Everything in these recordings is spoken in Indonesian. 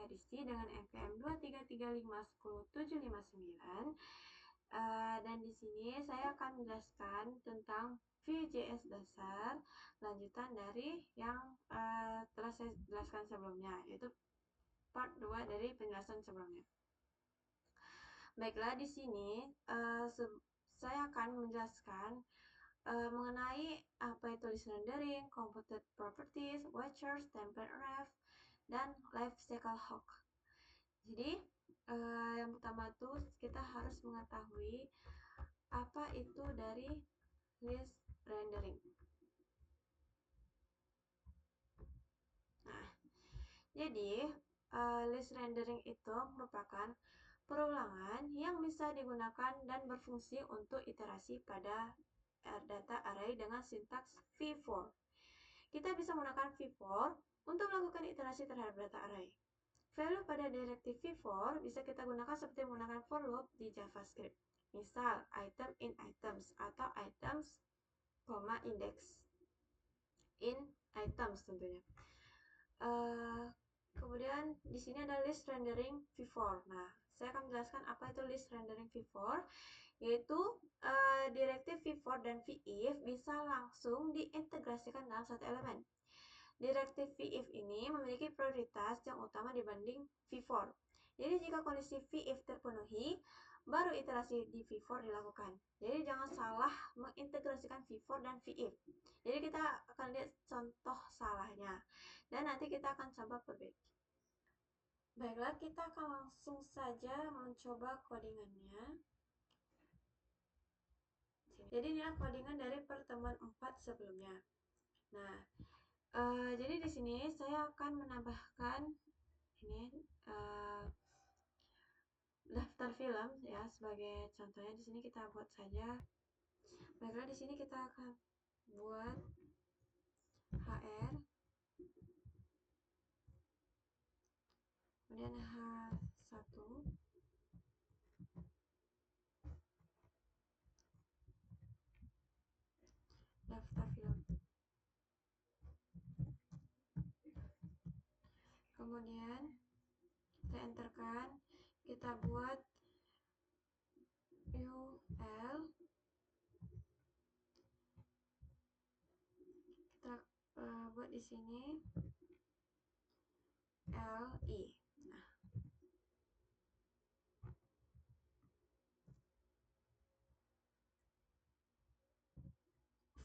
RDC dengan NPM 233510759. Dan di sini saya akan menjelaskan tentang Vue.js dasar, lanjutan dari yang telah saya jelaskan sebelumnya, yaitu part 2 dari penjelasan sebelumnya. Baiklah, di sini saya akan menjelaskan mengenai apa itu list rendering, computed properties, watchers, template ref, dan lifecycle hook. Jadi yang pertama tuh kita harus mengetahui apa itu dari list rendering. Nah, jadi list rendering itu merupakan perulangan yang bisa digunakan dan berfungsi untuk iterasi pada data array dengan sintaks v-for. Kita bisa menggunakan v-for untuk melakukan iterasi terhadap data array. Value pada direktif v-for bisa kita gunakan seperti menggunakan for loop di JavaScript. Misal, item in items atau items, index in items tentunya. Kemudian di sini ada list rendering v-for. Nah, saya akan menjelaskan apa itu list rendering v-for, yaitu direktif v-for dan v-if bisa langsung diintegrasikan dalam satu elemen. Direktif v-if ini memiliki prioritas yang utama dibanding v-for. Jadi jika kondisi v-if terpenuhi, baru iterasi di v-for dilakukan. Jadi jangan salah mengintegrasikan v-for dan v-if. Jadi kita akan lihat contoh salahnya. Dan nanti kita akan coba perbaiki. Baiklah, kita akan langsung saja mencoba codingannya. Jadi inilah codingan dari pertemuan 4 sebelumnya. Nah, jadi di sini saya akan menambahkan ini daftar film ya sebagai contohnya. Di sini kita buat saja. Baiklah, di sini kita akan buat HR, kemudian H1, daftar film. Kemudian kita enterkan, kita buat UL, kita buat di sini LI. Nah,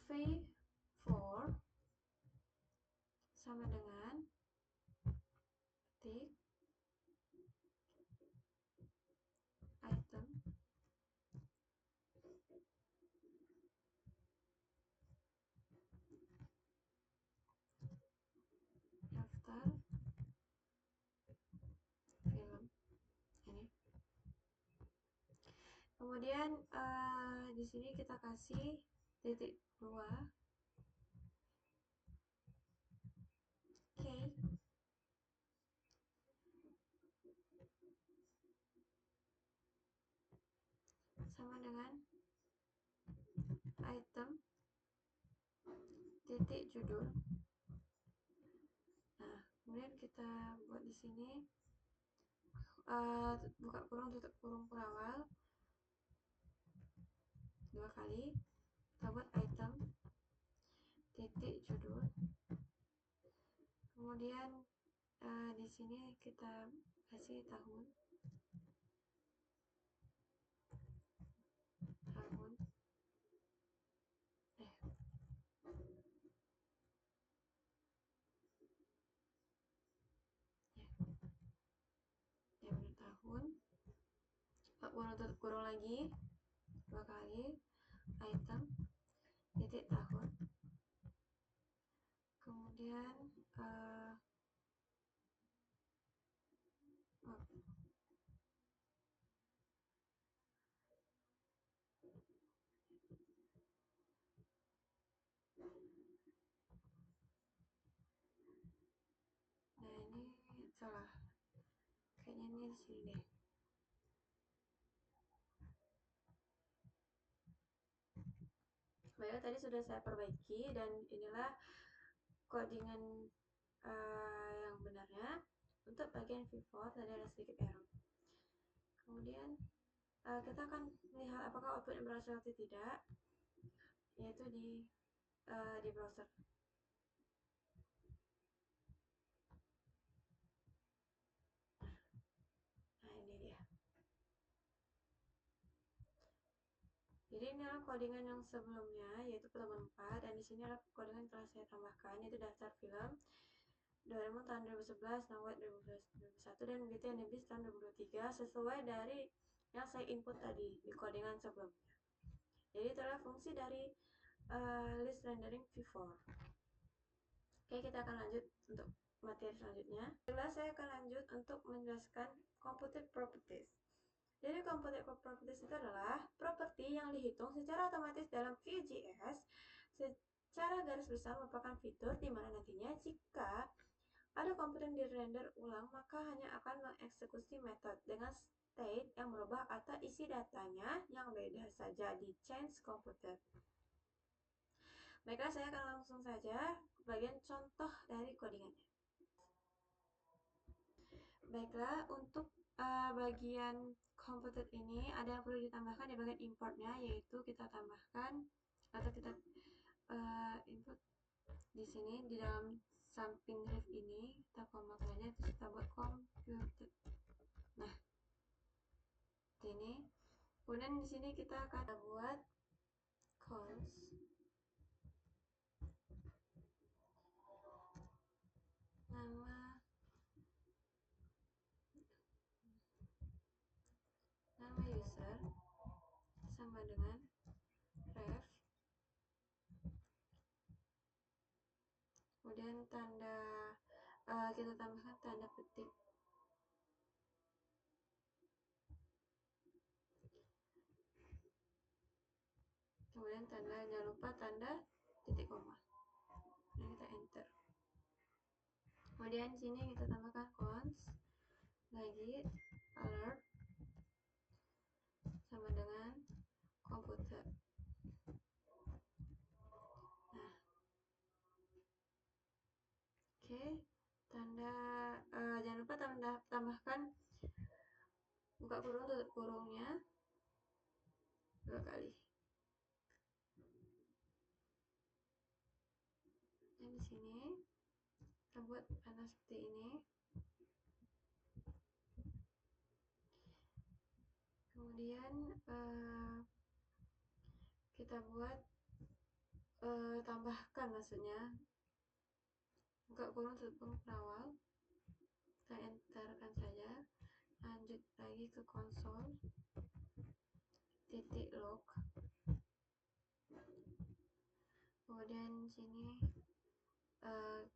V4 sama dengan ketik item daftar film ini. Kemudian di sini kita kasih titik 2 K sama dengan item titik judul. Nah, kemudian kita buat di sini buka kurung tutup kurung perawal 2 kali. Kita buat item titik judul. Kemudian di sini kita kasih tahun. Tahun. Tutup kurung lagi 2 kali. Item titik tahun. Kemudian nah ini salah, kayaknya ini di sini deh. Baiklah, tadi sudah saya perbaiki dan inilah codingan yang benarnya. untuk bagian V4 tadi ada sedikit error. Kemudian kita akan melihat apakah outputnya berhasil atau tidak, yaitu di browser. Nah, ini dia. Jadi ini adalah codingan yang sebelumnya, yaitu pertemuan 4, dan di sini adalah codingan yang telah saya tambahkan, yaitu daftar film Doraemon tahun 2011, Nawet 2021, dan Beauty and the Beast tahun 2023, sesuai dari yang saya input tadi di codingan sebelumnya. Jadi itu adalah fungsi dari list rendering V4. Oke, kita akan lanjut untuk materi selanjutnya. Setelah saya akan lanjut untuk menjelaskan computed properties. Jadi computed properties itu adalah properti yang dihitung secara otomatis dalam Vue.js secara garis besar merupakan fitur di mana nantinya jika ada komponen di-render ulang, maka hanya akan mengeksekusi metode dengan state yang berubah atau isi datanya yang beda saja di change computed. Baiklah, saya akan langsung saja ke bagian contoh dari codingannya. Baiklah, untuk bagian computed ini ada yang perlu ditambahkan di bagian importnya, yaitu kita tambahkan atau kita input di sini di dalam samping ref ini kita komakan aja, terus kita buat computed. Nah, ini kemudian di sini kita akan buat cons nama user sama dengan ref, kemudian tanda kita tambahkan tanda petik, kemudian tanda, jangan lupa tanda titik koma, dan kita enter. Kemudian di sini kita tambahkan cons lagi alert sama dengan komputer. Nah, oke, tanda jangan lupa tambahkan buka kurung tutup kurungnya 2 kali. Dan di sini kita buat panah seperti ini. Kemudian kita buat tambahkan, maksudnya buka kurung tutup kurung perawal, kita enterkan saja. Lanjut lagi ke konsol titik log, kemudian sini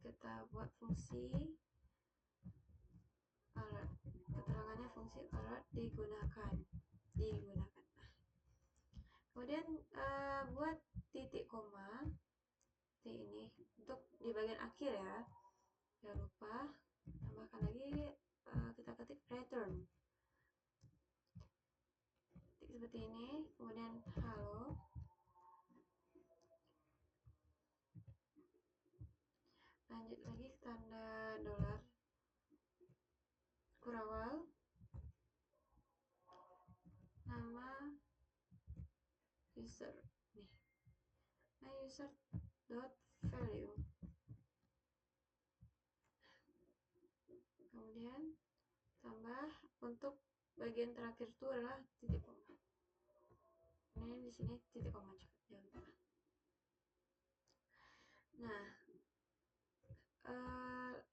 kita buat fungsi alert, keterangannya fungsi alert digunakan. Kemudian buat titik koma seperti ini untuk di bagian akhir ya, jangan lupa tambahkan lagi kita ketik return titik seperti ini, kemudian halo, lanjut lagi tanda dolar kurawal, nama user nih, my user dot value, kemudian tambah untuk bagian terakhir itu adalah titik koma. Ini di sini titik koma juga, jangan lupa. Nah,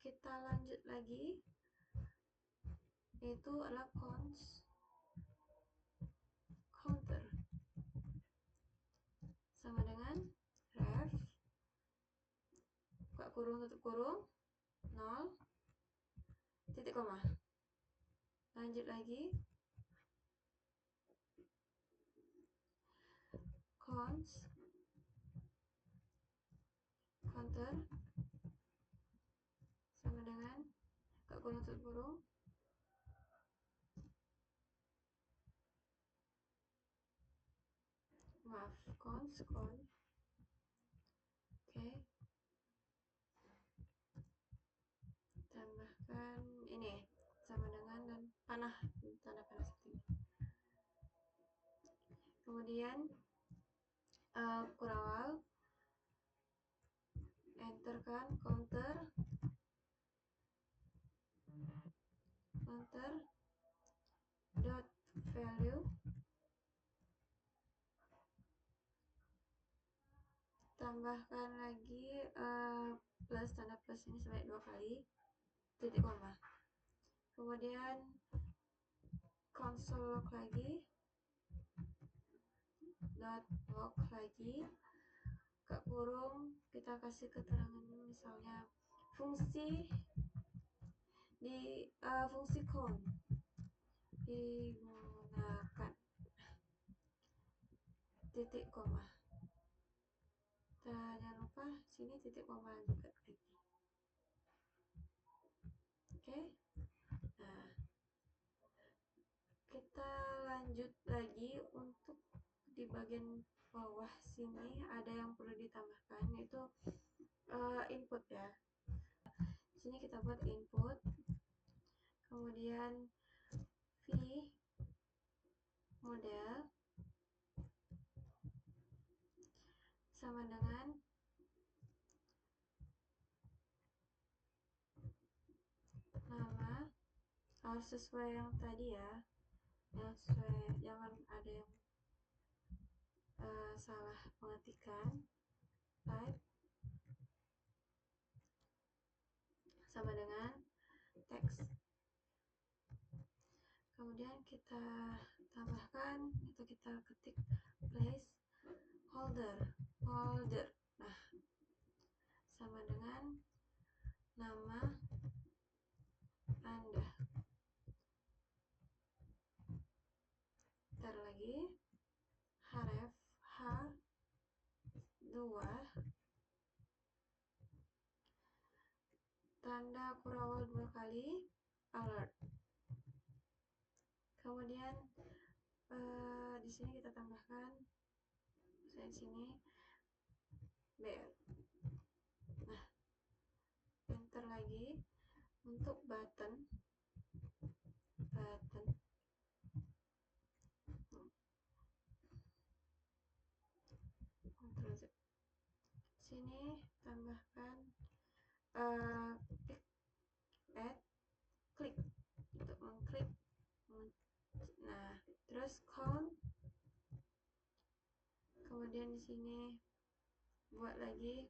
kita lanjut lagi, itu adalah cons counter sama dengan ref buka kurung tutup kurung 0 titik koma. Lanjut lagi, cons counter sama dengan buka kurung tutup kurung cons oke, tambahkan ini kemudian kurawal, enter kan, counter dot value, tambahkan lagi plus, tanda plus ini sebanyak 2 kali, titik koma, kemudian console log lagi, dot log lagi, buka kurung, kita kasih keterangan misalnya fungsi fungsi count digunakan, titik koma. Jangan lupa sini titik koma juga lagi. Oke. Nah, kita lanjut lagi untuk di bagian bawah sini ada yang perlu ditambahkan, yaitu input ya. Sini kita buat input, kemudian v model sama dengan nama, harus sesuai yang tadi ya, yang sesuai, jangan ada yang salah pengetikan. Type sama dengan teks, kemudian kita tambahkan, itu kita ketik place holder, nah sama dengan nama Anda. Ntar lagi href h2 tanda kurawal 2 kali, alert, kemudian di sini kita tambahkan, misalnya sini br. Nah, enter lagi untuk button Ctrl Z. Sini tambahkan add klik untuk mengklik. Nah, terus count, kemudian di sini buat lagi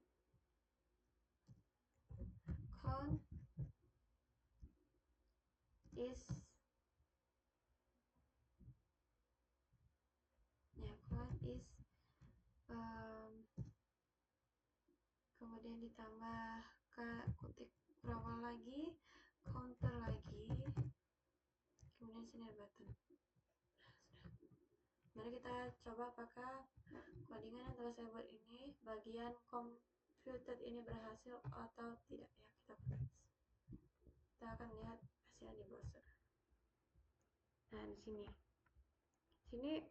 count is kemudian ditambah ke kutik kurawal lagi, counter lagi, kemudian sini ada button. Mari kita coba apakah codingan yang telah saya buat ini bagian computed ini berhasil atau tidak ya. Kita akan lihat hasilnya di browser. Nah, di sini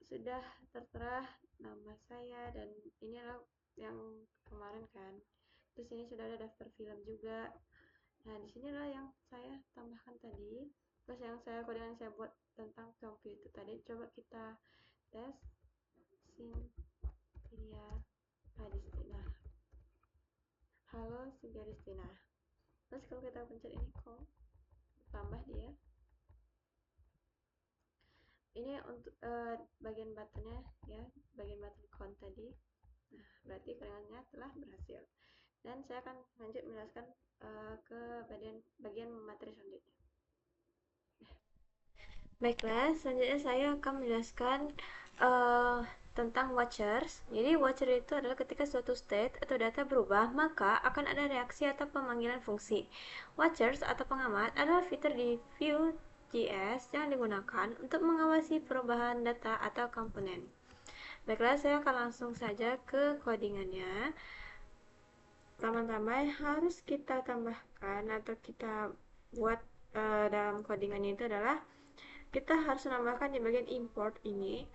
sudah tertera nama saya, dan ini adalah yang kemarin kan. Terus ini sudah ada daftar film juga. Nah, di sini adalah yang saya tambahkan tadi. Terus yang codingan saya buat tentang komputer tadi. Coba kita tes Cynthia Adistina. Halo Cynthia Adistina. Terus kalau kita pencet ini call, tambah dia. Ini untuk bagian buttonnya ya, bagian button count tadi. Nah, berarti codingannya telah berhasil. Dan saya akan lanjut menjelaskan ke bagian materi selanjutnya. Baiklah, selanjutnya saya akan menjelaskan tentang watchers. Jadi watcher itu adalah ketika suatu state atau data berubah, maka akan ada reaksi atau pemanggilan fungsi. Watchers atau pengamat adalah fitur di Vue.js yang digunakan untuk mengawasi perubahan data atau komponen. Baiklah, saya akan langsung saja ke codingannya. Pertama-tama harus kita tambahkan atau kita buat dalam codingannya itu adalah kita harus menambahkan di bagian import ini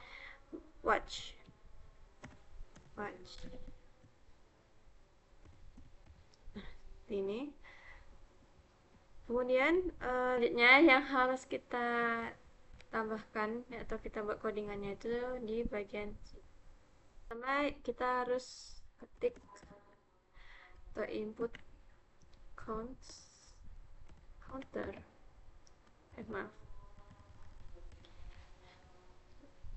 watch. Nah, ini. Kemudian selanjutnya yang harus kita tambahkan atau kita buat codingannya itu di bagian pertama. Kita harus ketik atau input counter, maaf.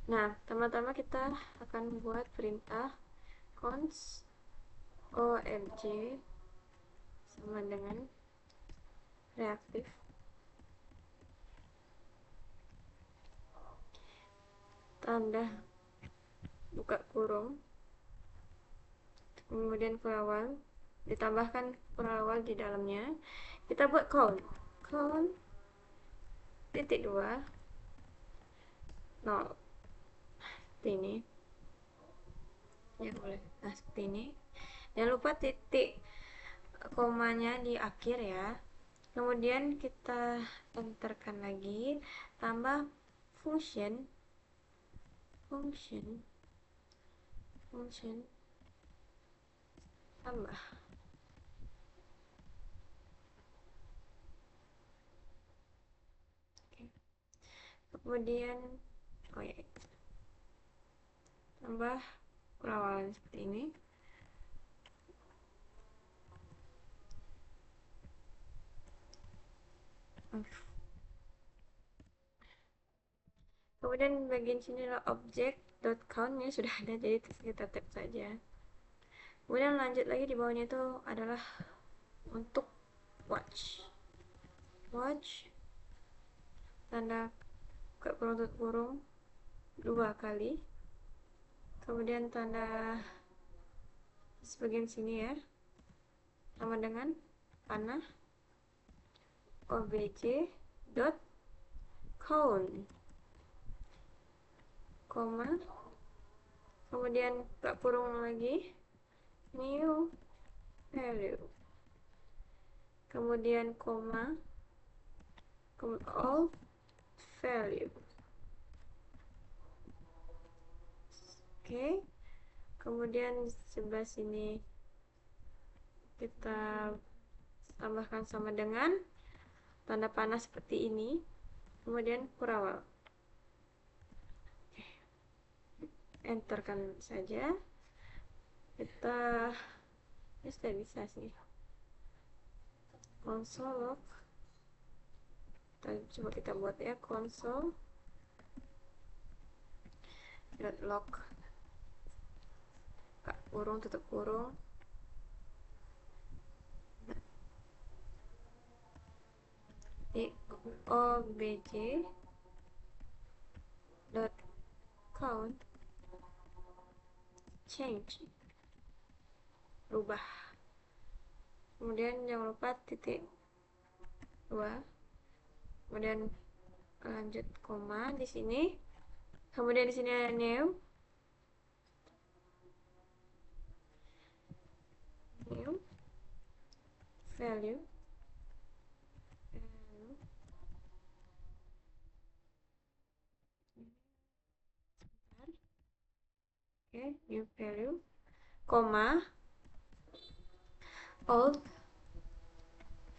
Nah, pertama-tama kita akan buat perintah const omg sama dengan reaktif tanda buka kurung, kemudian kurawal, ditambahkan kurawal di dalamnya. Kita buat count titik 2 0 seperti ini ya, boleh. Nah, seperti ini. Jangan lupa titik komanya di akhir ya. Kemudian kita enterkan lagi, tambah function tambah. Oke. Kemudian tambah perawalan seperti ini. Kemudian bagian sini adalah object.count, ini sudah ada, jadi kita tap saja. Kemudian lanjut lagi, di bawahnya itu adalah untuk watch tanda buka kurung tutup kurung 2 kali, kemudian tanda sebagian sini ya, sama dengan panah obj.count, koma, kemudian buka kurung lagi, new value, kemudian koma, all value. Oke. Kemudian sebelah sini kita tambahkan sama dengan tanda panah seperti ini, kemudian kurawal. Enterkan saja. Kita sudah bisa sih. Console log. Coba kita buat ya, console.log kurung tutup kurung di obj.count change, rubah. Kemudian jangan lupa titik 2, kemudian lanjut koma di sini, kemudian di sini ada new value, new value, koma, old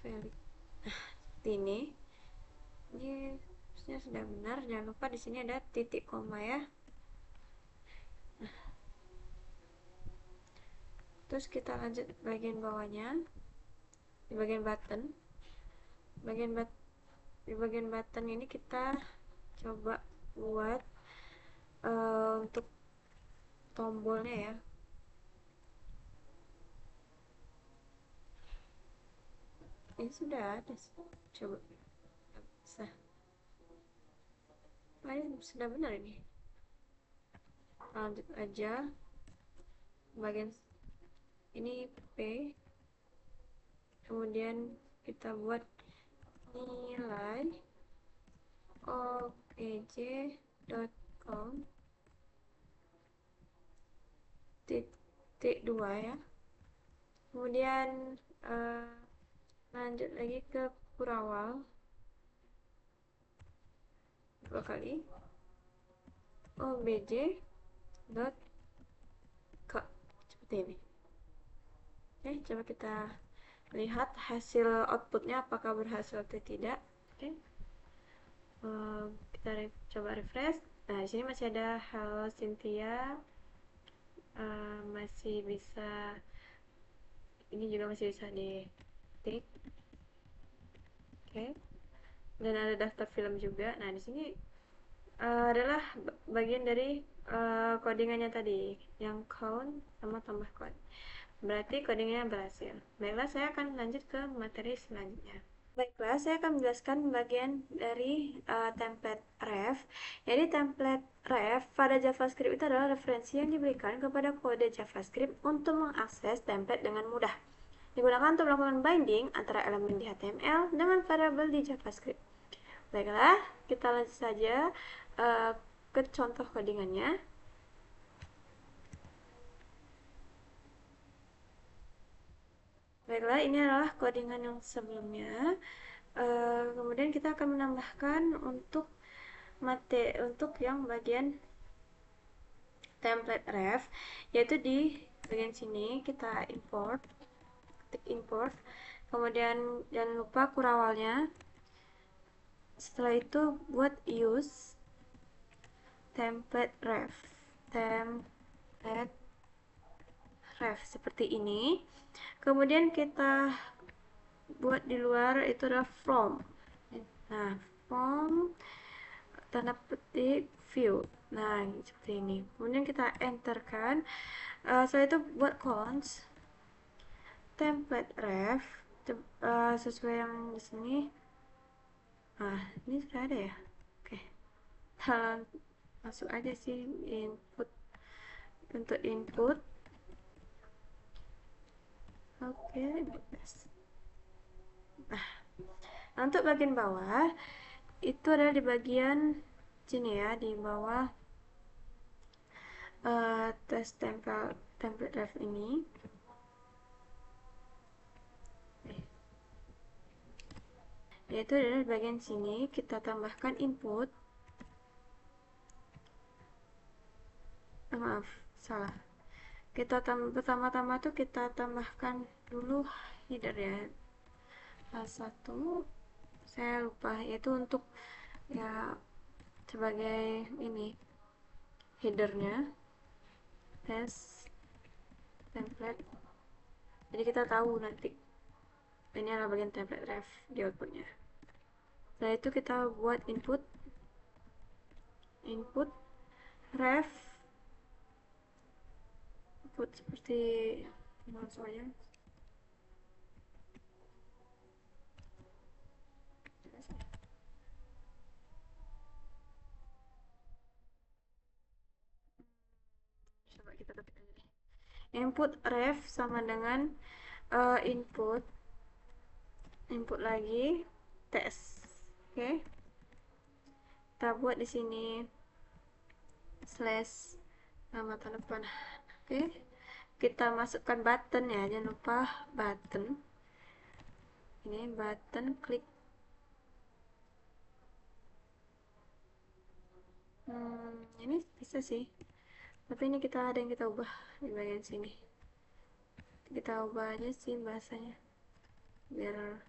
value. Seperti ini. Ini sudah benar. Jangan lupa di sini ada titik koma ya. Terus kita lanjut bagian bawahnya, di bagian button. Di bagian button ini kita coba buat untuk tombolnya ya. Ini sudah ada, coba bisa. Ini sudah benar ini. Lanjut aja, bagian ini P, kemudian kita buat nilai obj.count titik 2 ya. Kemudian lanjut lagi ke kurawal 2 kali, obj.count seperti ini. Oke, coba kita lihat hasil outputnya apakah berhasil atau tidak. Oke. Kita coba refresh. Nah, di sini masih ada halo Cynthia. Masih bisa, ini juga masih bisa diketik. Oke. Dan ada daftar film juga. Nah, di sini adalah bagian dari codingannya tadi, yang count sama tambah code. Berarti codingnya berhasil. Baiklah, saya akan lanjut ke materi selanjutnya. Baiklah, saya akan menjelaskan bagian dari template ref. Jadi template ref pada JavaScript itu adalah referensi yang diberikan kepada kode JavaScript untuk mengakses template dengan mudah. Digunakan untuk melakukan binding antara elemen di HTML dengan variabel di JavaScript. Baiklah, kita lanjut saja ke contoh codingannya. Baiklah, ini adalah codingan yang sebelumnya. Kemudian kita akan menambahkan untuk yang bagian template ref, yaitu di bagian sini kita import, ketik import, kemudian jangan lupa kurawalnya. Setelah itu buat use template ref seperti ini. Kemudian kita buat di luar itu adalah from. Nah, from tanda petik view. Nah, seperti ini. Kemudian kita enterkan. Setelah itu buat cons template ref sesuai yang di sini. Ini sudah ada ya. Oke. Masuk aja sih input, untuk input. Oke, nah, untuk bagian bawah itu adalah di bagian sini ya, di bawah tes template ref ini. Yaitu adalah di bagian sini kita tambahkan input. Maaf, salah. Kita pertama-tama tuh kita tambahkan dulu header ya. Satu, saya lupa, yaitu untuk ya sebagai ini headernya test template. Jadi kita tahu nanti ini adalah bagian template ref di outputnya. Setelah itu kita buat input ref input seperti soalnya. Coba kita ketik aja deh. Input ref sama dengan input lagi tes. Oke. Kita buat di sini slash nama tanda panah. Oke. Kita masukkan button ya, jangan lupa button. Ini button klik. Ini bisa sih, tapi ini ada yang kita ubah di bagian sini. Kita ubah aja sih bahasanya biar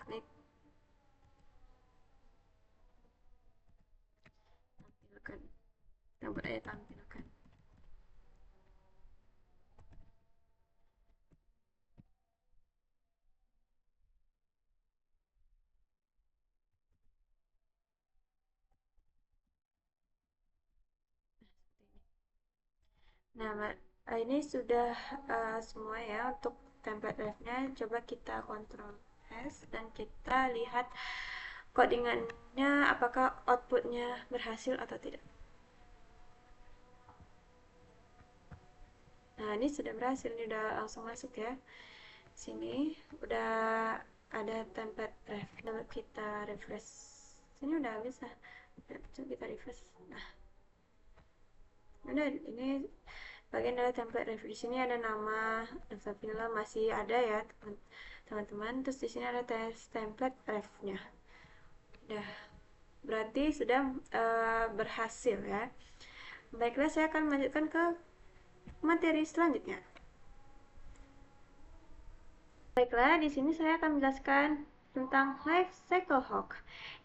klik tampilkan. Kita buat aja tampilkan. Nah, ini sudah semua ya untuk template ref-nya. Coba kita Ctrl S dan kita lihat codingannya apakah outputnya berhasil atau tidak. Nah, ini sudah berhasil, ini udah langsung masuk ya. Sini udah ada template ref. Coba kita refresh. Sini udah bisa. Coba kita refresh. Nah, udah, ini bagian dari template ref. Di sini ada nama, daftar film masih ada ya teman-teman. Terus di sini ada template ref-nya. Udah, berarti sudah berhasil ya. Baiklah, saya akan melanjutkan ke materi selanjutnya. Baiklah, di sini saya akan menjelaskan tentang life cycle hawk.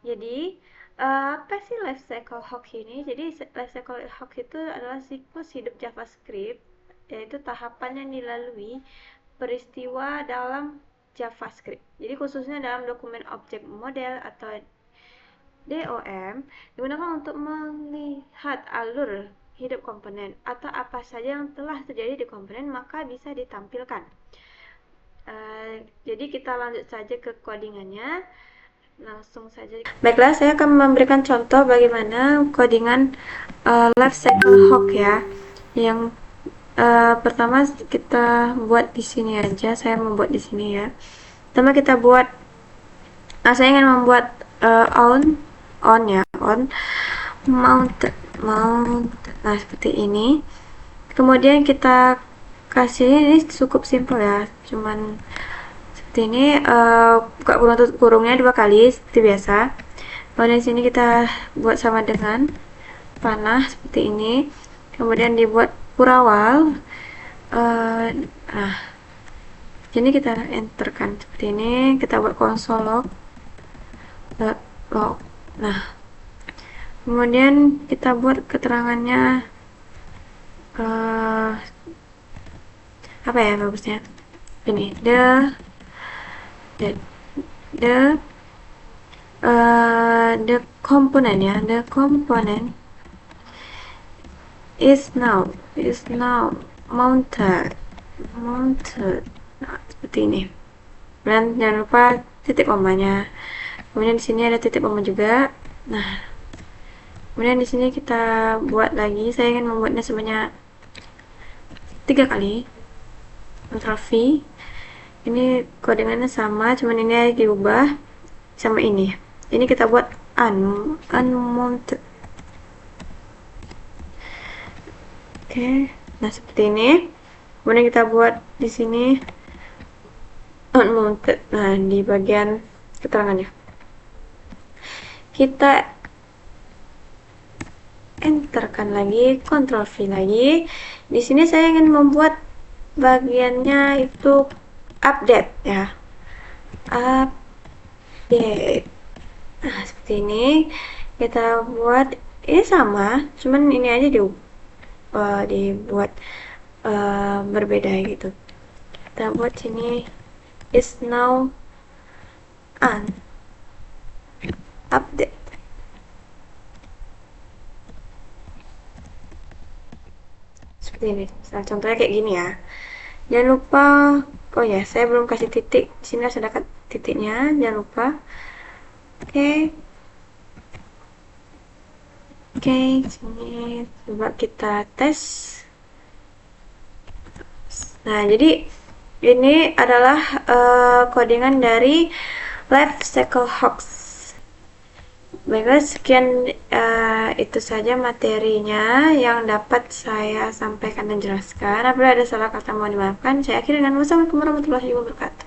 Jadi, apa sih life cycle hawk ini? Jadi, life cycle hawk itu adalah siklus hidup JavaScript, yaitu tahapan yang dilalui peristiwa dalam JavaScript. Jadi, khususnya dalam dokumen object model atau DOM digunakan untuk melihat alur hidup komponen atau apa saja yang telah terjadi di komponen maka bisa ditampilkan. Jadi kita lanjut saja ke codingannya, langsung saja. Baiklah, saya akan memberikan contoh bagaimana codingan life cycle hawk ya. Yang pertama kita buat di sini aja, saya membuat di sini ya. Pertama kita buat, saya ingin membuat on mounted. Nah seperti ini. Kemudian kita kasih, ini cukup simpel ya, cuman seperti ini, buka kurung tutup kurungnya 2 kali seperti biasa. Kemudian sini kita buat sama dengan panah seperti ini. Kemudian dibuat kurawal. Nah, jadi kita enterkan seperti ini. Kita buat konsol log. Nah, kemudian kita buat keterangannya apa ya bagusnya? Ini the component ya, the component is now mounted. Nah, seperti ini. Dan jangan lupa titik komanya. Kemudian di sini ada titik koma juga. Nah, kemudian di sini kita buat lagi. Saya ingin membuatnya sebanyak 3 kali. Ctrl V. Ini codingannya sama, cuman ini diubah sama ini. Ini kita buat unmounted. Oke, nah seperti ini. Kemudian kita buat di sini unmounted. Nah, di bagian keterangannya kita enterkan lagi, Ctrl V lagi. Di sini saya ingin membuat bagiannya itu update ya, update. Nah seperti ini kita buat, ini sama, cuman ini aja dibuat berbeda gitu. Kita buat sini is now update. Seperti ini. Nah, contohnya kayak gini ya. Jangan lupa, oh ya, saya belum kasih titik. Di sini harus ada titiknya, jangan lupa. Oke, sini coba kita tes. Nah, jadi ini adalah codingan dari life cycle hawks. Baiklah, sekian itu saja materinya yang dapat saya sampaikan dan jelaskan. Apabila ada salah kata mohon dimaafkan. Saya akhiri dengan wassalamualaikum warahmatullahi wabarakatuh.